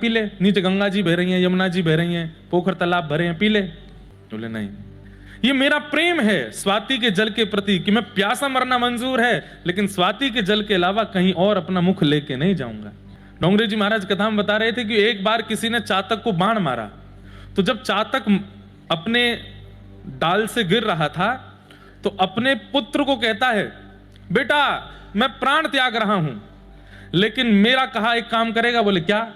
P ले, नीचे गंगा जी बह रही हैं, यमुना जी बह रही हैं, पोखर तालाब भरे हैं, पी ले। बोले नहीं, ये मेरा प्रेम है स्वाति के जल के प्रति कि मैं प्यासा मरना मंजूर है, लेकिन स्वाति के जल के अलावा कहीं और अपना मुख लेके नहीं जाऊंगा। डोंगरे जी महाराज कथा में बता रहे थे कि एक बार किसी ने चातक को बाण मारा, तो जब चातक अपने डाल से गिर रहा था तो अपने पुत्र को कहता है, बेटा मैं प्राण त्याग रहा हूं, लेकिन मेरा कहा एक काम करेगा। बोले क्या?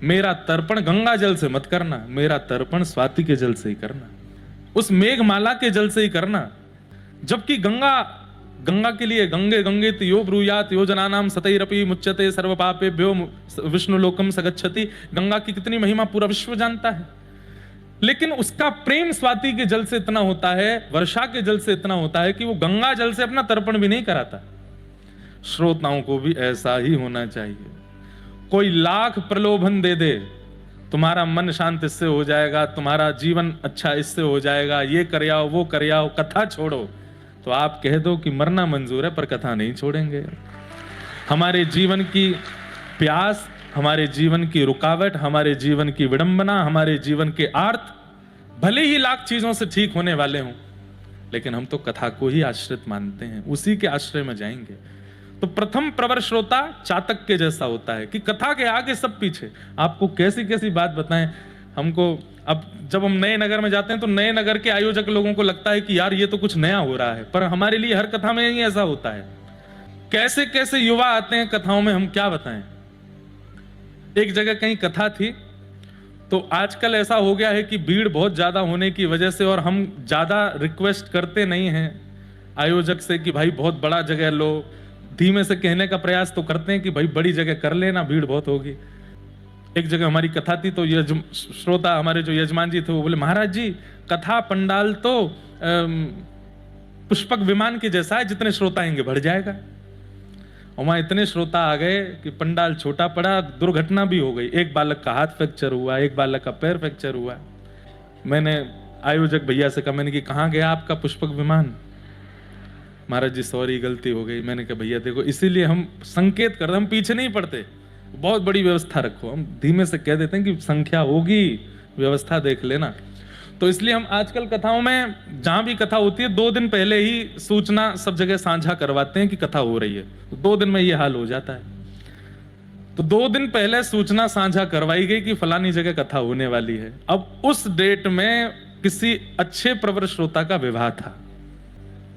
मेरा तर्पण गंगा जल से मत करना, मेरा तर्पण स्वाति के जल से ही करना, उस मेघमाला के जल से ही करना। जबकि गंगा के लिए गंगे गंगे यो ब्रूयात योजनानाम सतैरपि मुच्यते सर्व पापेभ्यो विष्णु लोकम सगच्छति। गंगा की कितनी महिमा पूरा विश्व जानता है, लेकिन उसका प्रेम स्वाति के जल से इतना होता है, वर्षा के जल से इतना होता है कि वो गंगा जल से अपना तर्पण भी नहीं कराता। श्रोताओं को भी ऐसा ही होना चाहिए। कोई लाख प्रलोभन दे दे, तुम्हारा मन शांत इससे हो जाएगा, तुम्हारा जीवन अच्छा इससे हो जाएगा, ये कर आओ वो कर आओ, कथा छोड़ो, तो आप कह दो कि मरना मंजूर है पर कथा नहीं छोड़ेंगे। हमारे जीवन की प्यास, हमारे जीवन की रुकावट, हमारे जीवन की विडंबना, हमारे जीवन के आर्त भले ही लाख चीजों से ठीक होने वाले हों, लेकिन हम तो कथा को ही आश्रित मानते हैं, उसी के आश्रय में जाएंगे। तो प्रथम प्रवर श्रोता चातक के जैसा होता है कि कथा के आगे सब पीछे। आपको कैसी कैसी बात बताएं हमको। अब जब हम नए नगर में जाते हैं तो नए नगर के आयोजक लोगों को लगता है कि यार ये तो कुछ नया हो रहा है, पर हमारे लिए हर कथा में ही ऐसा होता है। कैसे कैसे युवा आते हैं कथाओं में, हम क्या बताएं। एक जगह कहीं कथा थी, तो आजकल ऐसा हो गया है कि भीड़ बहुत ज्यादा होने की वजह से, और हम ज्यादा रिक्वेस्ट करते नहीं हैं आयोजक से कि भाई बहुत बड़ा जगह लो, धीमे से कहने का प्रयास तो करते हैं कि भाई बड़ी जगह कर लेना, भीड़ बहुत होगी। एक जगह हमारी कथा थी, तो ये श्रोता हमारे जो यजमान जी थे वो बोले, महाराज जी कथा पंडाल तो पुष्पक विमान के जैसा है, जितने श्रोता आएंगे बढ़ जाएगा। और वहां इतने श्रोता आ गए कि पंडाल छोटा पड़ा, दुर्घटना भी हो गई। एक बालक का हाथ फ्रैक्चर हुआ, एक बालक का पैर फ्रैक्चर हुआ। मैंने आयोजक भैया से कहा, मैंने कि कहाँ गया आपका पुष्पक विमान? महाराज जी सॉरी गलती हो गई। मैंने कहा भैया देखो, इसीलिए हम संकेत करते, हम पीछे नहीं पड़ते, बहुत बड़ी व्यवस्था रखो। हम धीमे से कह देते हैं कि संख्या होगी, व्यवस्था देख लेना। तो इसलिए हम आजकल कथाओं में जहां भी कथा होती है 2 दिन पहले ही सूचना सब जगह साझा करवाते हैं कि कथा हो रही है। तो 2 दिन में ये हाल हो जाता है। तो 2 दिन पहले सूचना साझा करवाई गई कि फलानी जगह कथा होने वाली है। अब उस डेट में किसी अच्छे प्रवर श्रोता का विवाह था।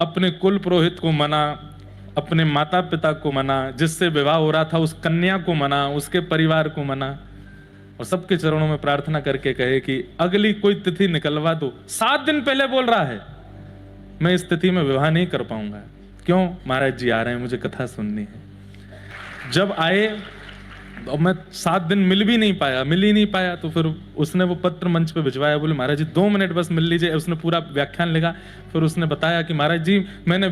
अपने कुल पुरोहित को मना, अपने माता पिता को मना, जिससे विवाह हो रहा था उस कन्या को मना, उसके परिवार को मना, और सबके चरणों में प्रार्थना करके कहे कि अगली कोई तिथि निकलवा दो। 7 दिन पहले बोल रहा है मैं इस तिथि में विवाह नहीं कर पाऊंगा। क्यों? महाराज जी आ रहे हैं, मुझे कथा सुननी है। जब आए और मैं 7 दिन मिल ही नहीं पाया, तो फिर उसने वो पत्र मंच पे भिजवाया। बोले महाराज जी 2 मिनट बस मिल लीजिए। उसने पूरा व्याख्यान लिखा। फिर उसने बताया कि महाराज जी मैंने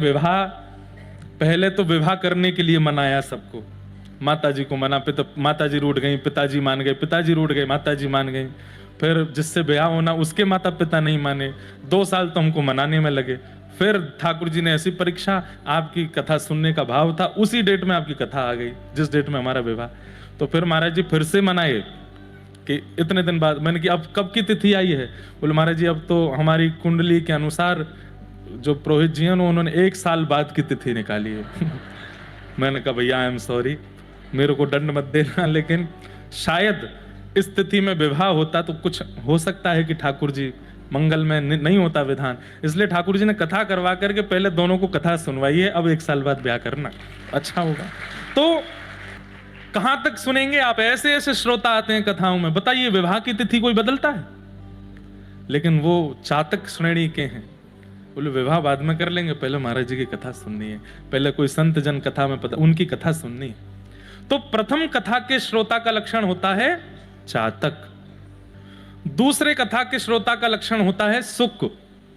पहले तो विवाह करने के लिए मनाया सबको, माता जी को मना, माता जी रूठ गई, पिताजी मान गए, पिताजी रूठ गए, माता जी मान गई। फिर जिससे ब्याह होना उसके माता पिता नहीं माने। 2 साल तो हमको मनाने में लगे। फिर ठाकुर जी ने ऐसी परीक्षा, आपकी कथा सुनने का भाव था, उसी डेट में आपकी कथा आ गई जिस डेट में हमारा विवाह। तो फिर महाराज जी फिर से मनाए कि इतने दिन बाद। मैंने कि अब कब की तिथि आई है? बोले महाराज जी अब तो हमारी कुंडली के अनुसार जो पुरोहित जी हैं उन्होंने 1 साल बाद की तिथि निकाली है। मैंने कहा भैया आई एम सॉरी, मेरे को दंड मत देना, लेकिन शायद इस तिथि में विवाह होता तो कुछ हो सकता है कि ठाकुर जी मंगल में नहीं होता विधान, इसलिए ठाकुर जी ने कथा करवा करके पहले दोनों को कथा सुनवाई है, अब 1 साल बाद ब्याह करना अच्छा होगा। तो कहां तक सुनेंगे आप? ऐसे ऐसे श्रोता आते हैं कथाओं में। बताइए विवाह की तिथि कोई बदलता है? लेकिन वो चातक श्रेणी के हैं, बोले विवाह बाद में कर लेंगे, पहले महाराज जी की कथा सुननी है, पहले कोई संत जन कथा में पता उनकी कथा सुननी है। तो प्रथम कथा के श्रोता का लक्षण होता है चातक। दूसरे कथा के श्रोता का लक्षण होता है सुक,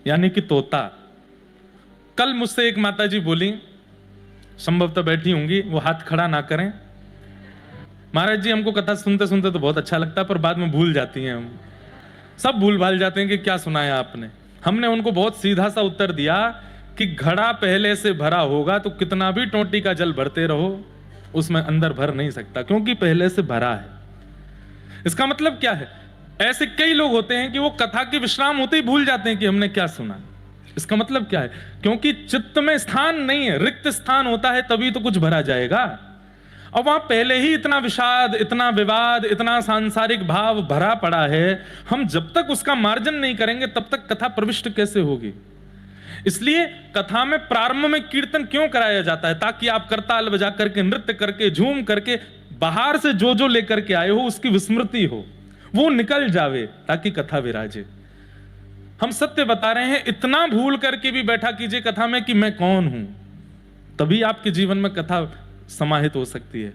यानी कि तोता। कल मुझसे एक माता जी बोली, संभवतः बैठी होंगी, वो हाथ खड़ा ना करें, महाराज जी हमको कथा सुनते सुनते तो बहुत अच्छा लगता है, पर बाद में भूल जाती हैं, हम सब भूल भाल जाते हैं कि क्या सुनाया आपने। हमने उनको बहुत सीधा सा उत्तर दिया कि घड़ा पहले से भरा होगा तो कितना भी टोटी का जल भरते रहो उसमें अंदर भर नहीं सकता, क्योंकि पहले से भरा है। इसका मतलब क्या है? ऐसे कई लोग होते हैं कि वो कथा के विश्राम होते ही भूल जाते हैं कि हमने क्या सुना। इसका मतलब क्या है? क्योंकि चित्त में स्थान नहीं है, रिक्त स्थान होता है तभी तो कुछ भरा जाएगा। और वहां पहले ही इतना विषाद, इतना विवाद, इतना सांसारिक भाव भरा पड़ा है, हम जब तक उसका मार्जन नहीं करेंगे तब तक कथा प्रविष्ट कैसे होगी? इसलिए कथा में प्रारंभ में कीर्तन क्यों कराया जाता है? ताकि आप करताल बजा करके, नृत्य करके, झूम करके, बाहर से जो लेकर के आए हो उसकी विस्मृति हो, वो निकल जावे, ताकि कथा विराजे। हम सत्य बता रहे हैं, इतना भूल करके भी बैठा कीजिए कथा में कि मैं कौन हूं, तभी आपके जीवन में कथा समाहित हो सकती है।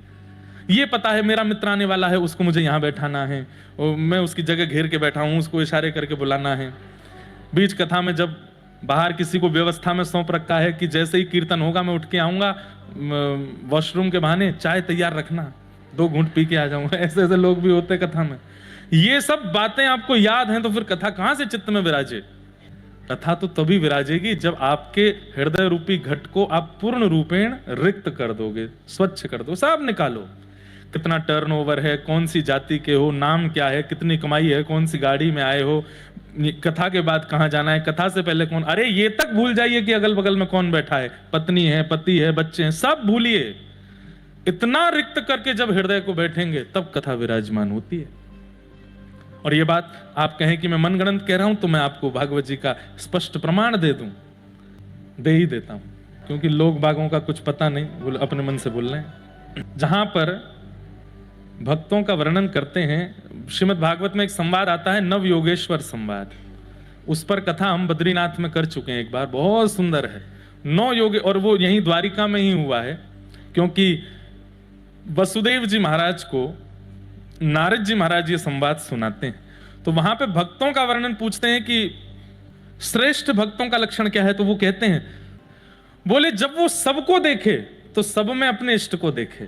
ये पता है मेरा मित्र आने वाला है, उसको मुझे यहां बैठाना है, और मैं उसकी जगह घेर के बैठा हूं, उसको इशारे करके बुलाना है। बीच कथा में जब बाहर किसी को व्यवस्था में सौंप रखा है कि जैसे ही कीर्तन होगा मैं उठ के आऊंगा, वॉशरूम के बहाने चाय तैयार रखना, 2 घूंट पी के आ जाऊंगा, ऐसे ऐसे लोग भी होते कथा में। ये सब बातें आपको याद हैं तो फिर कथा कहां से चित्त में विराजे? कथा तो तभी विराजेगी जब आपके हृदय रूपी घट को आप पूर्ण रूपेण रिक्त कर दोगे, स्वच्छ कर दो, सब निकालो। कितना टर्नओवर है, कौन सी जाति के हो, नाम क्या है, कितनी कमाई है, कौन सी गाड़ी में आए हो, कथा के बाद कहां जाना है, कथा से पहले कौन, अरे ये तक भूल जाइए कि अगल बगल में कौन बैठा है, पत्नी है, पति है, बच्चे हैं, सब भूलिए। इतना रिक्त करके जब हृदय को बैठेंगे तब कथा विराजमान होती है। और ये बात आप कहें कि मैं मनगढ़ंत कह रहा हूं, तो मैं आपको भागवत जी का स्पष्ट प्रमाण दे दूं, दे ही देता हूं, क्योंकि लोग बागों का कुछ पता नहीं, अपने मन से बोल रहे हैं। जहां पर भक्तों का वर्णन करते हैं, श्रीमद् भागवत में एक संवाद आता है, नव योगेश्वर संवाद। उस पर कथा हम बद्रीनाथ में कर चुके हैं एक बार, बहुत सुंदर है। 9 योग, और वो यहीं द्वारिका में ही हुआ है, क्योंकि वसुदेव जी महाराज को नारद जी महाराज ये संवाद सुनाते हैं। तो वहां पे भक्तों का वर्णन पूछते हैं कि श्रेष्ठ भक्तों का लक्षण क्या है, तो वो कहते हैं, बोले जब वो सबको देखे तो सब में अपने इष्ट को देखे,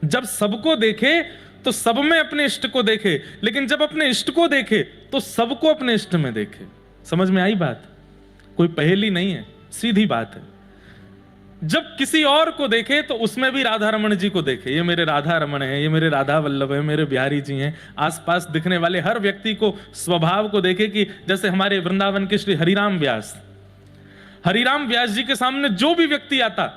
जब सबको देखे तो सब में अपने इष्ट को देखे, लेकिन जब अपने इष्ट को देखे तो सबको अपने इष्ट में देखे। समझ में आई बात? कोई पहेली नहीं है, सीधी बात है। जब किसी और को देखे तो उसमें भी राधा रमण जी को देखे, ये मेरे राधा रमण है, ये मेरे राधा वल्लभ है, मेरे बिहारी जी हैं। आसपास दिखने वाले हर व्यक्ति को, स्वभाव को देखे, कि जैसे हमारे वृंदावन के श्री हरिराम व्यास, हरिराम व्यास जी के सामने जो भी व्यक्ति आता,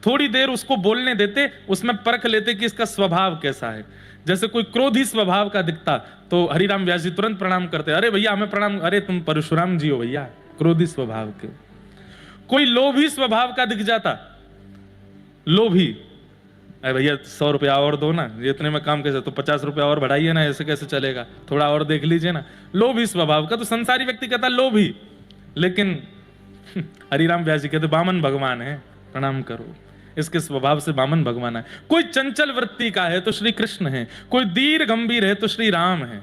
थोड़ी देर उसको बोलने देते, उसमें परख लेते कि इसका स्वभाव कैसा है। जैसे कोई क्रोधी स्वभाव का दिखता तो हरिराम व्यास जी तुरंत प्रणाम करते, अरे भैया हमें प्रणाम, अरे तुम परशुराम जी हो भैया, क्रोधी स्वभाव के। कोई लोभी स्वभाव का दिख जाता, लोभी, अरे भैया 100 रुपया और दो ना, ये इतने में काम कैसे, तो 50 रुपया और बढ़ाइए ना, ऐसे कैसे चलेगा, थोड़ा और देख लीजिए ना। लोभी स्वभाव का, तो संसारी व्यक्ति कहता लोभी, लेकिन हरिराम व्यास जी कहते बामन भगवान है, प्रणाम करो, इसके स्वभाव से बामन भगवान है। कोई चंचल वृत्ति का है तो श्री कृष्ण है, कोई धीर गंभीर है तो श्री राम है।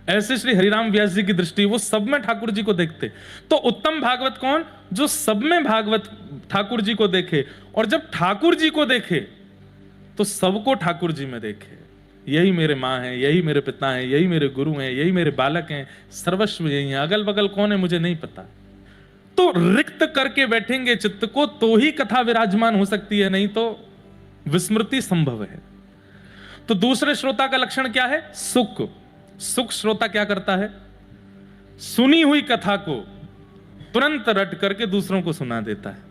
ऐसे श्री हरिराम व्यास जी की दृष्टि, वो सब में ठाकुर जी को देखते। तो उत्तम भागवत कौन? जो सब में भागवत ठाकुर जी को देखे, और जब ठाकुर जी को देखे तो सबको ठाकुर जी में देखे। यही मेरे माँ हैं, यही मेरे पिता हैं, यही मेरे गुरु हैं, यही मेरे बालक हैं, सर्वस्व यही है, अगल बगल कौन है मुझे नहीं पता। तो रिक्त करके बैठेंगे चित्त को तो ही कथा विराजमान हो सकती है, नहीं तो विस्मृति संभव है। तो दूसरे श्रोता का लक्षण क्या है? सुख। सुख श्रोता क्या करता है? सुनी हुई कथा को तुरंत रट करके दूसरों को सुना देता है।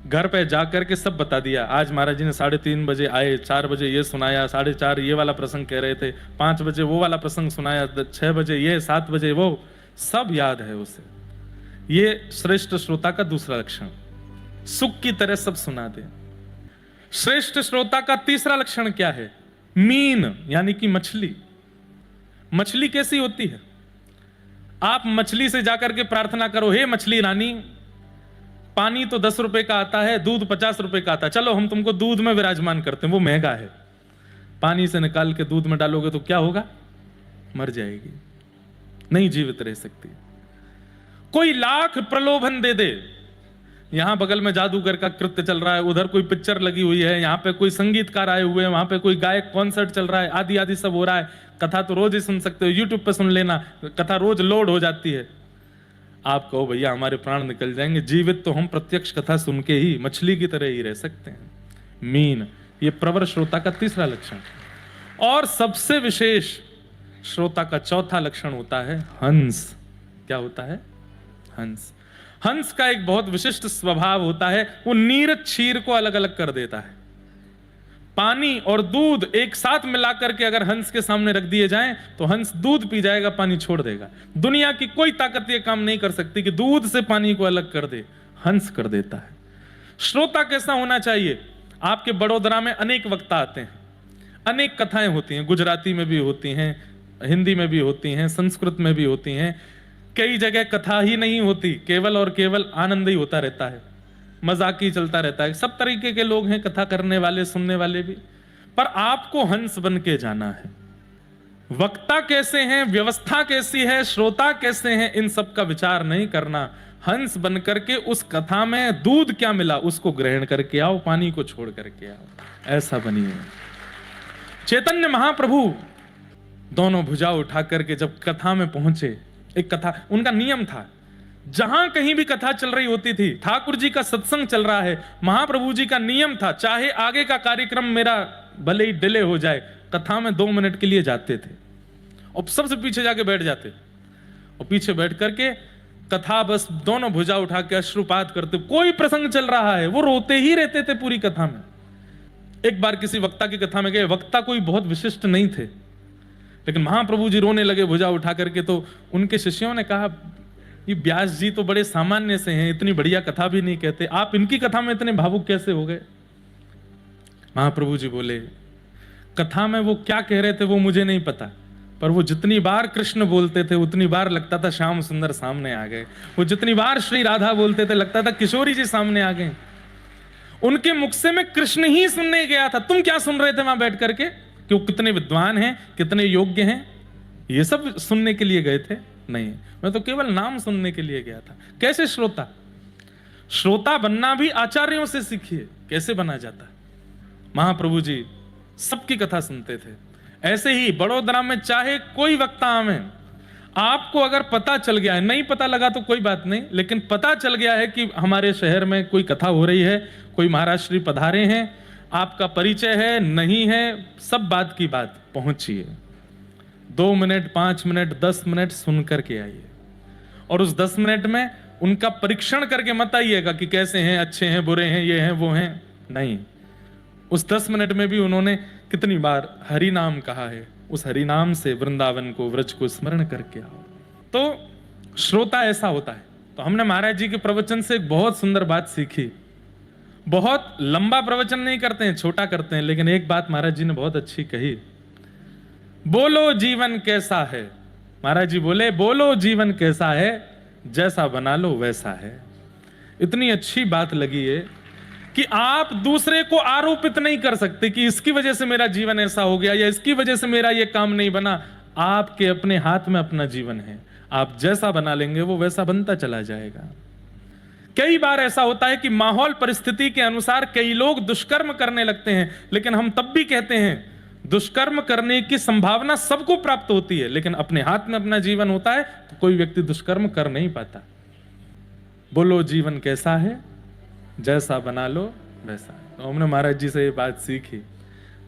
घर पे जाकर के सब बता दिया, आज महाराज जी ने 3:30 बजे आए, 4 बजे ये सुनाया, 4:30 ये वाला प्रसंग कह रहे थे, 5 बजे वो वाला प्रसंग सुनाया, 6 बजे ये, 7 बजे वो, सब याद है उसे। ये श्रेष्ठ श्रोता का दूसरा लक्षण, सुख की तरह सब सुना दे। श्रेष्ठ श्रोता का तीसरा लक्षण क्या है? मीन, यानी कि मछली। मछली कैसी होती है? आप मछली से जाकर के प्रार्थना करो, हे मछली रानी, पानी तो 10 रुपए का आता है, दूध 50 रुपए का आता है, चलो हम तुमको दूध में विराजमान करते हैं, वो महंगा है। पानी से निकाल के दूध में डालोगे तो क्या होगा? मर जाएगी, नहीं जीवित रह सकती। कोई लाख प्रलोभन दे दे, यहां बगल में जादूगर का कृत्य चल रहा है, उधर कोई पिक्चर लगी हुई है, यहां पे कोई संगीतकार आए हुए हैं, वहां पे कोई गायक कॉन्सर्ट चल रहा है, आदि आदि सब हो रहा है। कथा तो रोज ही सुन सकते हो, यूट्यूब पे सुन लेना, कथा रोज लोड हो जाती है। आप कहो भैया हमारे प्राण निकल जाएंगे, जीवित तो हम प्रत्यक्ष कथा सुन के ही मछली की तरह ही रह सकते हैं। मीन, ये प्रवर श्रोता का तीसरा लक्षण। और सबसे विशेष श्रोता का चौथा लक्षण होता है हंस। क्या होता है? हंस। हंस का एक बहुत विशिष्ट स्वभाव होता है, वो नीर क्षीर को अलग अलग कर देता है। पानी और दूध एक साथ मिलाकर के अगर हंस के सामने रख दिए जाएं तो हंस दूध पी जाएगा, पानी छोड़ देगा। दुनिया की कोई ताकत ये काम नहीं कर सकती कि दूध से पानी को अलग कर दे, हंस कर देता है। श्रोता कैसा होना चाहिए? आपके बड़ोदरा में अनेक वक्ता आते हैं, अनेक कथाएं होती हैं, गुजराती में भी होती हैं, हिंदी में भी होती हैं, संस्कृत में भी होती हैं। कई जगह कथा ही नहीं होती, केवल और केवल आनंद ही होता रहता है, मजाक ही चलता रहता है। सब तरीके के लोग हैं, कथा करने वाले, सुनने वाले भी। पर आपको हंस बन के जाना है। वक्ता कैसे हैं, व्यवस्था कैसी है, श्रोता कैसे हैं, इन सब का विचार नहीं करना। हंस बन करके उस कथा में दूध क्या मिला उसको ग्रहण करके आओ, पानी को छोड़ करके आओ, ऐसा बनिए। चैतन्य महाप्रभु दोनों भुजा उठा करके जब कथा में पहुंचे, एक कथा उनका नियम था, जहां कहीं भी कथा चल रही होती थी, ठाकुर जी का सत्संग चल रहा है, महाप्रभु जी का नियम था, चाहे आगे का कार्यक्रम मेरा भले ही डिले हो जाए, कथा में 2 मिनट के लिए जाते थे और सबसे पीछे जाके बैठ जाते और पीछे बैठ करके कथा बस दोनों भुजा उठा के अश्रुपात करते। कोई प्रसंग चल रहा है वो रोते ही रहते थे पूरी कथा में। एक बार किसी वक्ता की कथा में गए, वक्ता कोई बहुत विशिष्ट नहीं थे, लेकिन महाप्रभु जी रोने लगे भुजा उठा करके। तो उनके शिष्यों ने कहा, ये व्यास जी तो बड़े सामान्य से हैं, इतनी बढ़िया कथा भी नहीं कहते, आप इनकी कथा में इतने भावुक कैसे हो गए? महाप्रभु जी बोले, कथा में वो क्या कह रहे थे वो मुझे नहीं पता, पर वो जितनी बार कृष्ण बोलते थे उतनी बार लगता था श्याम सुंदर सामने आ गए। वो जितनी बार श्री राधा बोलते थे लगता था किशोरी जी सामने आ गए। उनके मुख से मैं कृष्ण ही सुनने गया था, तुम क्या सुन रहे थे वहां बैठ करके? कि वो कितने विद्वान हैं, कितने योग्य हैं, ये सब सुनने के लिए गए थे? नहीं, मैं तो केवल नाम सुनने के लिए गया था। कैसे श्रोता? श्रोता बनना भी आचार्यों से सीखिए, कैसे बना जाता है। महाप्रभु जी सबकी कथा सुनते थे। ऐसे ही बड़ोदरा में चाहे कोई वक्ता आवे, आपको अगर पता चल गया है, नहीं पता लगा तो कोई बात नहीं, लेकिन पता चल गया है कि हमारे शहर में कोई कथा हो रही है, कोई महाराज श्री पधारे हैं, आपका परिचय है नहीं है, सब बात की बात, पहुंचिए। 2 मिनट, 5 मिनट, 10 मिनट सुन करके आइए, और उस 10 मिनट में उनका परीक्षण करके मत आइएगा कि कैसे हैं, अच्छे हैं, बुरे हैं, ये हैं, वो हैं। नहीं, उस 10 मिनट में भी उन्होंने कितनी बार हरि नाम कहा है, उस हरि नाम से वृंदावन को, व्रज को स्मरण करके आओ। तो श्रोता ऐसा होता है। तो हमने महाराज जी के प्रवचन से एक बहुत सुंदर बात सीखी। बहुत लंबा प्रवचन नहीं करते हैं, छोटा करते हैं, लेकिन एक बात महाराज जी ने बहुत अच्छी कही, बोलो जीवन कैसा है। महाराज जी बोले, बोलो जीवन कैसा है, जैसा बना लो वैसा है। इतनी अच्छी बात लगी है कि आप दूसरे को आरोपित नहीं कर सकते कि इसकी वजह से मेरा जीवन ऐसा हो गया या इसकी वजह से मेरा ये काम नहीं बना। आपके अपने हाथ में अपना जीवन है, आप जैसा बना लेंगे वो वैसा बनता चला जाएगा। कई बार ऐसा होता है कि माहौल परिस्थिति के अनुसार कई लोग दुष्कर्म करने लगते हैं, लेकिन हम तब भी कहते हैं दुष्कर्म करने की संभावना सबको प्राप्त होती है, लेकिन अपने हाथ में अपना जीवन होता है तो कोई व्यक्ति दुष्कर्म कर नहीं पाता। बोलो जीवन कैसा है, जैसा बना लो वैसा। तो हमने महाराज जी से ये बात सीखी।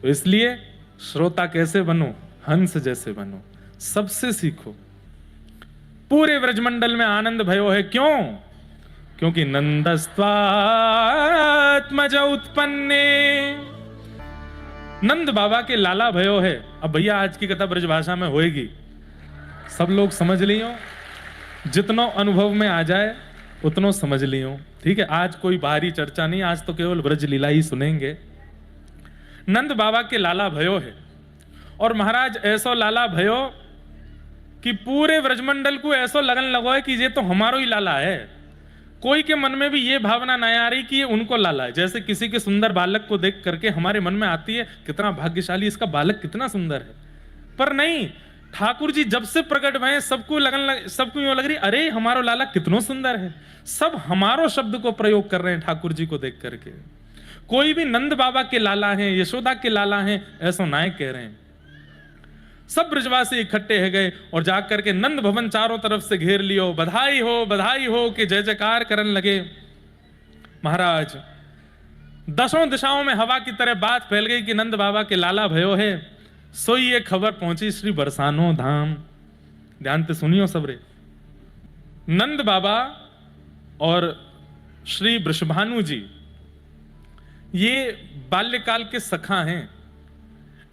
तो इसलिए श्रोता कैसे बनो, हंस जैसे बनो, सबसे सीखो। पूरे व्रजमंडल में आनंद भयो है, क्यों? क्योंकि नंदस्त्वात्मज उत्पन्ने, नंद बाबा के लाला भयो है। अब भैया आज की कथा ब्रजभाषा में होएगी, सब लोग समझ लियो, जितनो अनुभव में आ जाए उतनो समझ लियो, ठीक है। आज कोई बाहरी चर्चा नहीं, आज तो केवल ब्रज लीला ही सुनेंगे। नंद बाबा के लाला भयो है, और महाराज ऐसो लाला भयो कि पूरे व्रजमंडल को ऐसो लगन लगो है कि ये तो हमारो ही लाला है। कोई के मन में भी ये भावना नहीं आ रही कि ये उनको लाला है। जैसे किसी के सुंदर बालक को देख करके हमारे मन में आती है कितना भाग्यशाली, इसका बालक कितना सुंदर है, पर नहीं, ठाकुर जी जब से प्रकट भये सबको सबको यूं लग रही अरे हमारो लाला कितना सुंदर है। सब हमारो शब्द को प्रयोग कर रहे हैं ठाकुर जी को देख करके। कोई भी नंद बाबा के लाला हैं, यशोदा के लाला हैं, ऐसा नायक कह रहे हैं। सब ब्रजवासी इकट्ठे हो गए और जाकर के नंद भवन चारों तरफ से घेर लियो, बधाई हो कि जय जयकार करने लगे। महाराज 10 दिशाओं में हवा की तरह बात फैल गई कि नंद बाबा के लाला भयो है। सो ये खबर पहुंची श्री बरसानो धाम। ध्यान से सुनियो सबरे। नंद बाबा और श्री वृषभानु जी ये बाल्यकाल के सखा हैं।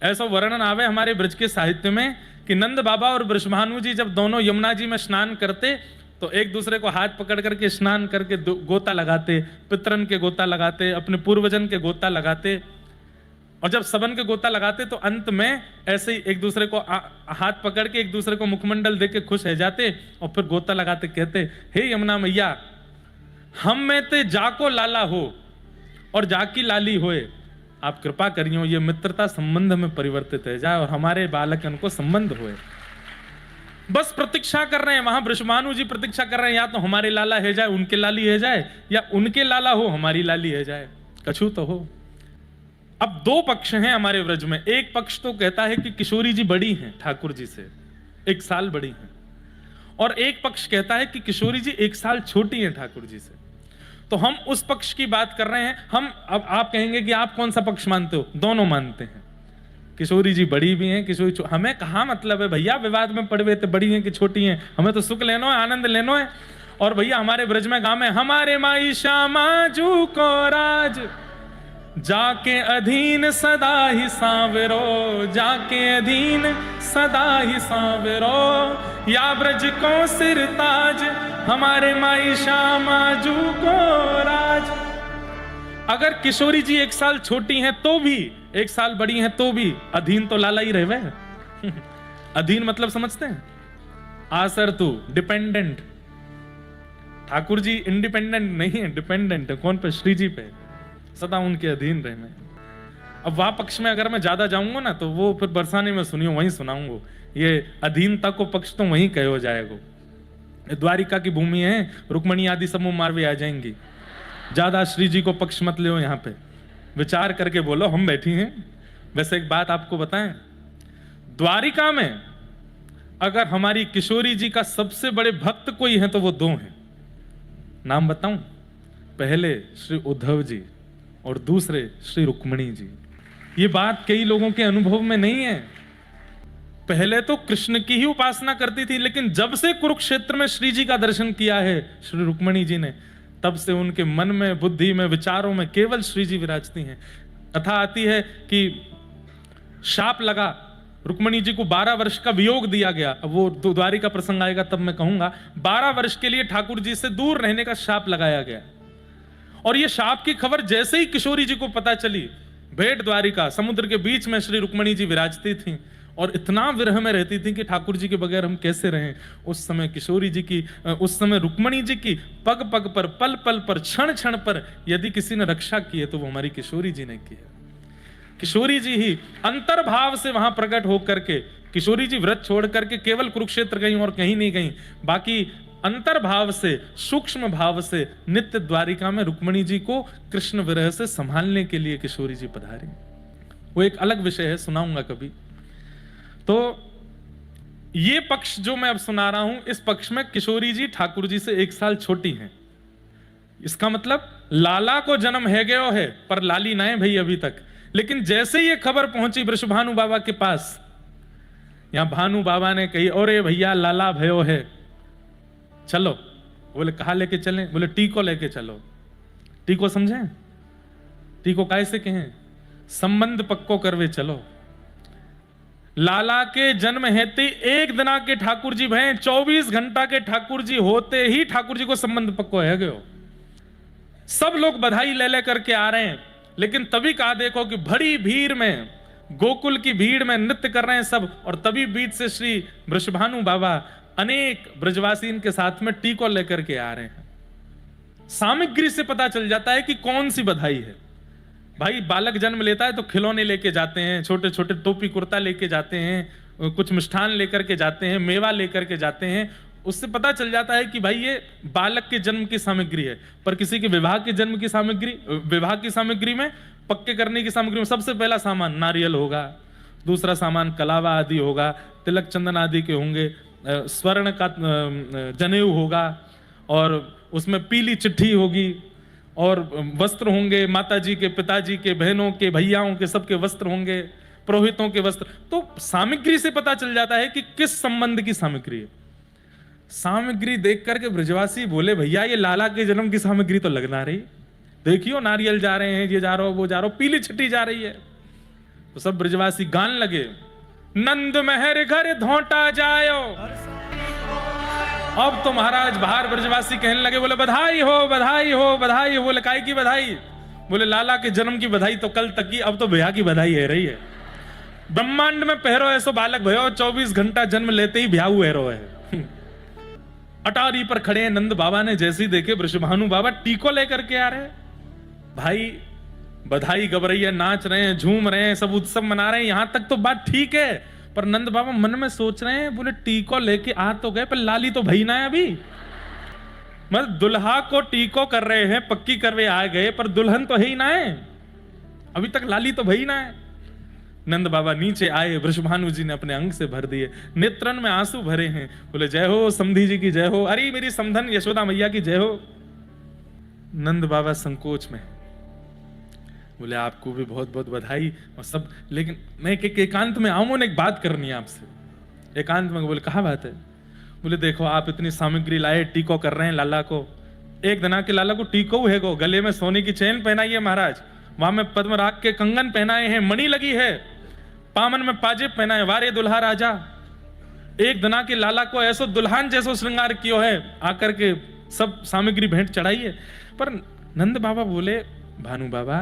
ऐसा वर्णन आवे हमारे ब्रज के साहित्य में कि नंद बाबा और वृषभानु जी जब दोनों यमुना जी में स्नान करते तो एक दूसरे को हाथ पकड़ करके स्नान करके गोता लगाते, पितरन के गोता लगाते, अपने पूर्वजन के गोता लगाते। और जब सबन के गोता लगाते तो अंत में ऐसे ही एक दूसरे को हाथ पकड़ के एक दूसरे को मुखमंडल देके खुश हो जाते और फिर गोता लगाते कहते, हे यमुना मैया, हम में ते जाको लाला हो और जाकी लाली होए, आप कृपा करियो ये मित्रता संबंध में परिवर्तित हो जाए और हमारे बालक उनको संबंध होए। बस प्रतीक्षा कर रहे हैं वहां। वृषभानु जी प्रतीक्षा कर रहे हैं, या तो हमारे लाला है जाए, उनके लाली है जाए, या उनके लाला हो हमारी लाली है जाए, कछु तो हो। अब दो पक्ष हैं हमारे व्रज में। एक पक्ष तो कहता है कि किशोरी जी बड़ी हैं ठाकुर जी से, 1 साल बड़ी हैं, और एक पक्ष कहता है कि किशोरी जी 1 साल छोटी हैं ठाकुर जी से। तो हम उस पक्ष की बात कर रहे हैं। हम अब आप कहेंगे कि आप कौन सा पक्ष मानते हो? दोनों मानते हैं। किशोरी जी बड़ी भी हैं, किशोरी हमें कहाँ मतलब है भैया विवाद में पड़ गए थे बड़ी हैं कि छोटी हैं, हमें तो सुख लेना है, आनंद लेना है। और भैया हमारे ब्रज में गाँव में हमारे माई श्यामा जू को राज, जाके अधीन सदा ही सांवरो, जाके अधीन सदा ही सांवरो, या ब्रज को सिर ताज, हमारे माई श्यामा जू को राज। अगर किशोरी जी 1 साल छोटी हैं तो भी, 1 साल बड़ी हैं तो भी अधीन तो लाला ही रहे। अधीन मतलब समझते हैं? आसर तू डिपेंडेंट। ठाकुर जी इंडिपेंडेंट नहीं है, डिपेंडेंट है। कौन पे? श्री जी पे, सदा उनके अधीन रहे में। अब वह पक्ष में अगर मैं ज्यादा जाऊंगा ना तो वो फिर बरसाने में सुनियो वहीं सुनाऊंगा। ये अधीनता को पक्ष तो वहीं कहो जाएगा। द्वारिका की भूमि है, रुक्मणी आदि समूह मारवे आ जाएंगी। ज्यादा श्री जी को पक्ष मत ले यहाँ पे, विचार करके बोलो, हम बैठी हैं। वैसे एक बात आपको बताएं, द्वारिका में अगर हमारी किशोरी जी का सबसे बड़े भक्त कोई है तो वो 2 हैं। नाम बताऊं? पहले श्री उद्धव जी और दूसरे श्री रुक्मणी जी। ये बात कई लोगों के अनुभव में नहीं है। पहले तो कृष्ण की ही उपासना करती थी, लेकिन जब से कुरुक्षेत्र में श्री जी का दर्शन किया है श्री रुक्मणी जी ने, तब से उनके मन में, बुद्धि में, विचारों में केवल श्री जी विराजती हैं। कथा आती है कि शाप लगा, रुक्मणी जी को 12 वर्ष का वियोग दिया गया। अब वो द्वारिका प्रसंग आएगा तब मैं कहूंगा। 12 वर्ष के लिए ठाकुर जी से दूर रहने का शाप लगाया गया। और ये शाप की खबर जैसे ही किशोरी जी को पता चली, भेंट द्वारिका समुद्र के बीच में श्री रुक्मणी जी विराजती थी और इतना विरह में रहती थी कि ठाकुर जी के बगैर हम कैसे रहें। उस समय किशोरी जी की, उस समय रुक्मणी जी की पग पग पर, पल पल पर, क्षण क्षण पर यदि किसी ने रक्षा की है तो वो हमारी किशोरी जी ने की है। किशोरी जी ही अंतर्भाव से वहां प्रकट होकर के, किशोरी जी व्रत छोड़ करके केवल कुरुक्षेत्र गई और कहीं नहीं गई, बाकी अंतर्भाव से, सूक्ष्म भाव से नित्य द्वारिका में रुक्मणी जी को कृष्ण विरह से संभालने के लिए किशोरी जी पधारी। वो एक अलग विषय है, सुनाऊंगा कभी। तो ये पक्ष जो मैं अब सुना रहा हूं, इस पक्ष में किशोरी जी ठाकुर जी से 1 साल छोटी हैं। इसका मतलब लाला को जन्म है गयो है पर लाली ना है भाई अभी तक। लेकिन जैसे ये खबर पहुंची वृषभानु बाबा के पास, यहां भानु बाबा ने कही, अरे भैया लाला भयो है, चलो। बोले कहा लेके चलें? बोले टीको लेके चलो। टीको समझे? टीको कैसे कहें? संबंध पक्को करवे चलो। लाला के जन्म हेते 1 दिना के ठाकुर जी भय, 24 घंटा के ठाकुर जी होते ही ठाकुर जी को संबंध पक्को है गयो। सब लोग बधाई ले ले करके आ रहे हैं, लेकिन तभी कहा देखो कि बड़ी भीड़ में, गोकुल की भीड़ में नृत्य कर रहे हैं सब, और तभी बीच से श्री वृषभानु बाबा अनेक ब्रजवासी के साथ में टीको लेकर के आ रहे हैं। सामग्री से पता चल जाता है कि कौन सी बधाई है। भाई बालक जन्म लेता है तो खिलौने लेके जाते हैं, छोटे छोटे टोपी कुर्ता लेके जाते हैं, कुछ मिष्ठान लेकर के जाते हैं, मेवा लेकर के जाते हैं। उससे पता चल जाता है कि भाई ये बालक के जन्म की सामग्री है। पर किसी के विवाह के जन्म की सामग्री, विवाह की सामग्री में, पक्के करने की सामग्री में सबसे पहला सामान नारियल होगा, दूसरा सामान कलावा आदि होगा, तिलक चंदन आदि के होंगे, स्वर्ण का जनेऊ होगा, और उसमें पीली चिट्ठी होगी, और वस्त्र होंगे, माताजी के, पिताजी के, बहनों के, भैयाओं के, सबके वस्त्र होंगे, पुरोहितों के वस्त्र। तो सामग्री से पता चल जाता है कि किस संबंध की सामग्री है। सामग्री देख करके ब्रजवासी बोले, भैया ये लाला के जन्म की सामग्री तो लगना रही, देखियो नारियल जा रहे हैं, ये जा रहा हो, वो जा रहा हो, पीली छठी जा रही है। तो सब ब्रजवासी गान लगे, नंद महर घर धोटा जायो। अब तो महाराज बाहर ब्रजवासी कहने लगे, बोले बधाई हो बधाई हो बधाई हो। बोले काय की बधाई? बोले लाला के जन्म की बधाई तो कल तक की, अब तो भैया की बधाई है रही है। ब्रह्मांड में पहरो ऐसो बालक भयो, 24 घंटा जन्म लेते ही ब्याहू हैरो है। अटारी पर खड़े नंद बाबा ने जैसे ही देखे वृषभानु बाबा टीको लेकर के आ रहे, भाई बधाई गब रही है, नाच रहे हैं, झूम रहे हैं, सब उत्सव मना रहे हैं, यहां तक तो बात ठीक है। पर नंद बाबा मन में सोच रहे हैं, बोले टीको लेके आ तो गए, पर लाली तो भई ना है अभी। मतलब दुल्हा को टीको कर रहे हैं, पक्की करवे आ गए, पर दुल्हन तो है ही ना है, अभी तक लाली तो भई ना है। नंद बाबा नीचे आए, वृषभानु जी ने अपने अंग से भर दिए, नेत्रन में आंसू भरे हैं। बोले जय हो समधी जी की जय हो, अरे मेरी समधन यशोदा मैया की जय हो। नंद बाबा संकोच में, बोले आपको भी बहुत बहुत बधाई और सब, लेकिन मैं एकांत में आऊं ने एक बात करनी है आपसे। एकांत में बोले कहा बात है? बोले देखो आप इतनी सामग्री लाए, टीको कर रहे हैं लाला को, एक दिना के लाला को टीको है गो, गले में सोने की चेन पहनाई है महाराज, वहां में पद्मराग के कंगन पहनाए हैं, मणि लगी है, पामन में पाजेब पहना है, वारे दुल्हा राजा। एक दिना के लाला को ऐसो दुल्हन जैसो श्रृंगार कियो है, आकर के सब सामग्री भेंट चढ़ाई है। पर नंद बाबा बोले, भानु बाबा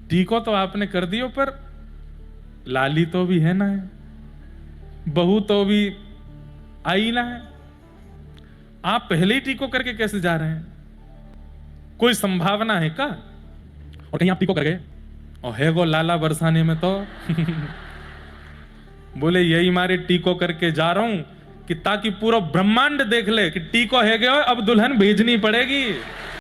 टीको तो आपने कर दियो, पर लाली तो भी है ना है, बहू तो भी आई ना है, आप पहले ही टीको करके कैसे जा रहे हैं? कोई संभावना है का? और कहीं आप टीको कर गए और है गो लाला बरसाने में तो। बोले यही मारे टीको करके जा रहा हूं कि ताकि पूरा ब्रह्मांड देख ले कि टीको है गया, अब दुल्हन भेजनी पड़ेगी।